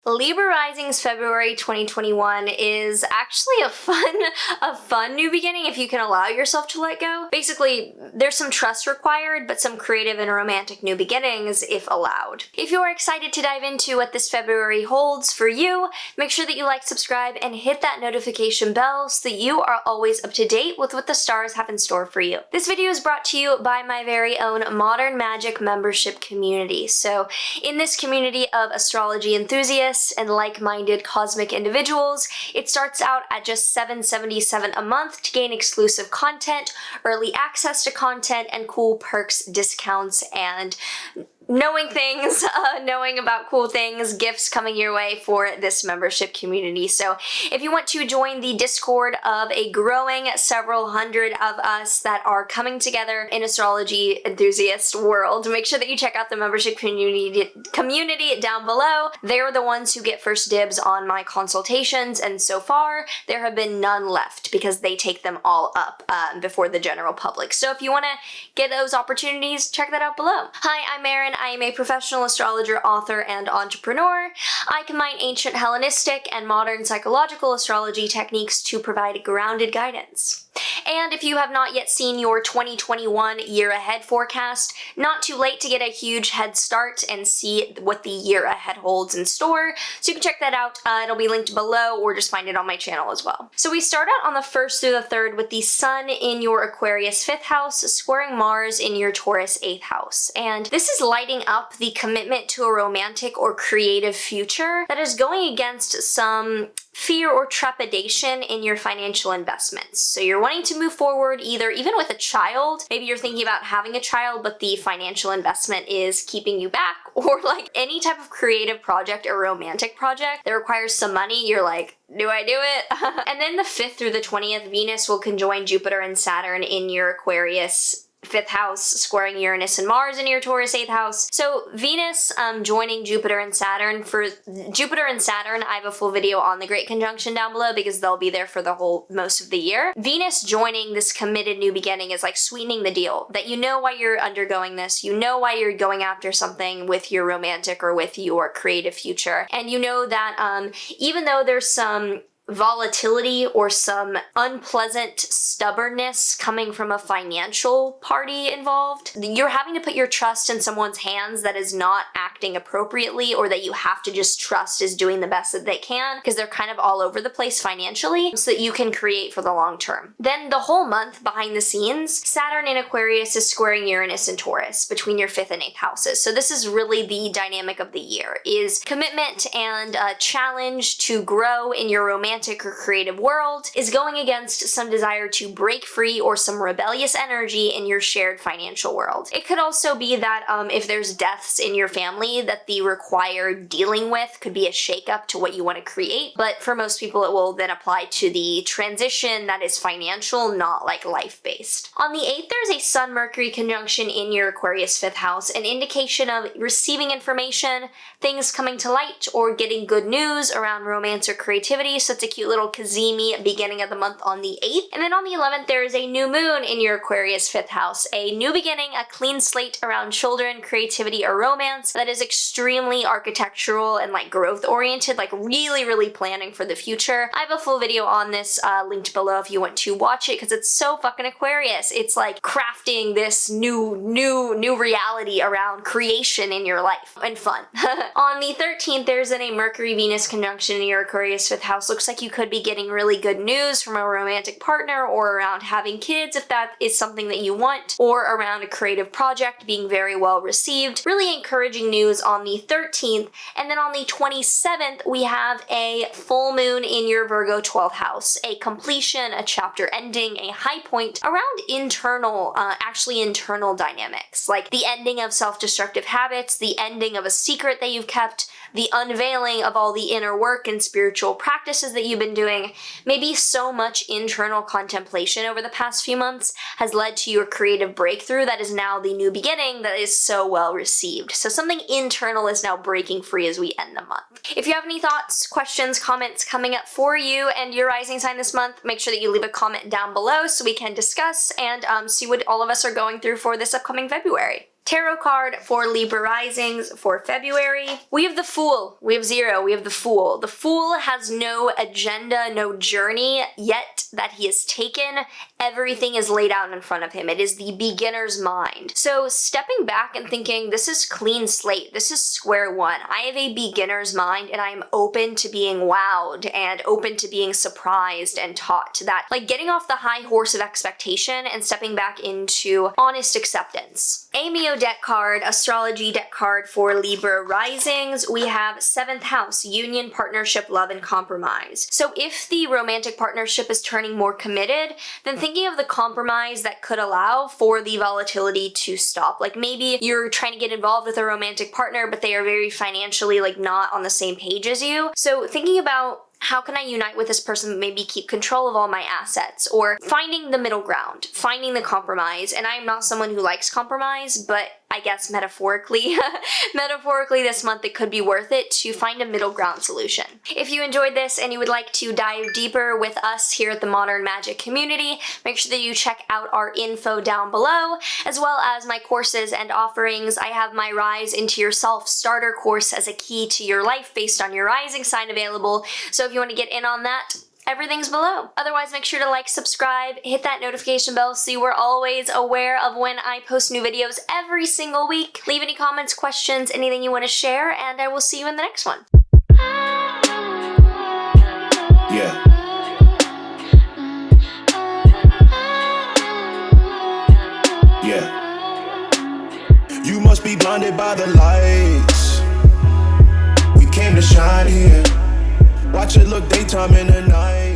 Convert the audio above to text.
Libra Risings February 2021 is actually a fun new beginning if you can allow yourself to let go. Basically, there's some trust required, but some creative and romantic new beginnings if allowed. If you're excited to dive into what this February holds for you, make sure that you like, subscribe, and hit that notification bell so that you are always up to date with what the stars have in store for you. This video is brought to you by my very own Modern Magic membership community. So in this community of astrology enthusiasts and like-minded cosmic individuals, it starts out at just $7.77 a month to gain exclusive content, early access to content, and cool perks, discounts, and knowing about cool things, gifts coming your way for this membership community. So if you want to join the Discord of a growing several hundred of us that are coming together in astrology enthusiast world, make sure that you check out the membership community down below. They're the ones who get first dibs on my consultations, and so far there have been none left because they take them all up before the general public. So if you want to get those opportunities, check that out below. Hi, I'm Maren. I am a professional astrologer, author, and entrepreneur. I combine ancient Hellenistic and modern psychological astrology techniques to provide grounded guidance. And if you have not yet seen your 2021 year ahead forecast, not too late to get a huge head start and see what the year ahead holds in store. So you can check that out. It'll be linked below, or just find it on my channel as well. So we start out on the 1st through the 3rd with the Sun in your Aquarius 5th house, squaring Mars in your Taurus 8th house. And this is lighting up the commitment to a romantic or creative future that is going against some fear or trepidation in your financial investments. So you're wanting to move forward even with a child. Maybe you're thinking about having a child, but the financial investment is keeping you back, or like any type of creative project or romantic project that requires some money. You're like, do I do it? And then the 5th through the 20th, Venus will conjoin Jupiter and Saturn in your Aquarius 5th house, squaring Uranus and Mars in your Taurus 8th house. So Venus joining Jupiter and Saturn. For Jupiter and Saturn, I have a full video on the Great Conjunction down below because they'll be there for the most of the year. Venus joining this committed new beginning is like sweetening the deal, that you know why you're undergoing this, you know why you're going after something with your romantic or with your creative future, and you know that even though there's some volatility or some unpleasant stubbornness coming from a financial party involved, you're having to put your trust in someone's hands that is not acting appropriately, or that you have to just trust is doing the best that they can, because they're kind of all over the place financially, so that you can create for the long term. Then the whole month behind the scenes, Saturn in Aquarius is squaring Uranus and Taurus between your 5th and 8th houses. So this is really the dynamic of the year, is commitment and a challenge to grow in your romantic or creative world is going against some desire to break free or some rebellious energy in your shared financial world. It could also be that if there's deaths in your family that the required dealing with could be a shakeup to what you want to create, but for most people it will then apply to the transition that is financial, not like life-based. On the 8th, there's a Sun-Mercury conjunction in your Aquarius 5th house, an indication of receiving information, things coming to light, or getting good news around romance or creativity. So it's a cute little Kazemi beginning of the month on the 8th. And then on the 11th, there is a new moon in your Aquarius 5th house, a new beginning, a clean slate around children, creativity, or romance that is extremely architectural and like growth oriented, like really planning for the future. I have a full video on this linked below if you want to watch it, because it's so fucking Aquarius. It's like crafting this new reality around creation in your life, and fun. On the 13th, there's a Mercury-Venus conjunction in your Aquarius 5th house. Looks like you could be getting really good news from a romantic partner, or around having kids if that is something that you want, or around a creative project being very well received. Really encouraging news on the 13th. And then on the 27th, we have a full moon in your Virgo 12th house, a completion, a chapter ending, a high point around internal dynamics, like the ending of self-destructive habits, the ending of a secret that you've kept, the unveiling of all the inner work and spiritual practices that you've been doing. Maybe so much internal contemplation over the past few months has led to your creative breakthrough that is now the new beginning that is so well received. So something internal is now breaking free as we end the month. If you have any thoughts, questions, comments coming up for you and your rising sign this month, make sure that you leave a comment down below so we can discuss and see what all of us are going through for this upcoming February. Tarot card for Libra Risings for February. We have the Fool. We have 0. We have the Fool. The Fool has no agenda, no journey yet that he has taken. Everything is laid out in front of him. It is the beginner's mind. So stepping back and thinking, this is clean slate. This is square one. I have a beginner's mind and I am open to being wowed and open to being surprised and taught that. Like getting off the high horse of expectation and stepping back into honest acceptance. Amio deck card, astrology deck card for Libra Risings. We have 7th house, union, partnership, love, and compromise. So if the romantic partnership is turning more committed, then thinking of the compromise that could allow for the volatility to stop. Like maybe you're trying to get involved with a romantic partner, but they are very financially like not on the same page as you. So thinking about how can I unite with this person, maybe keep control of all my assets, or finding the middle ground, finding the compromise. And I'm not someone who likes compromise, but I guess metaphorically, this month it could be worth it to find a middle ground solution. If you enjoyed this and you would like to dive deeper with us here at the Modern Magic community, make sure that you check out our info down below, as well as my courses and offerings. I have my Rise Into Yourself starter course as a key to your life based on your rising sign available. So if you want to get in on that, everything's below. Otherwise, make sure to like, subscribe, hit that notification bell so you are always aware of when I post new videos every single week. Leave any comments, questions, anything you want to share, and I will see you in the next one. Yeah. Yeah. You must be blinded by the lights. We came to shine here. Watch it look daytime in the night.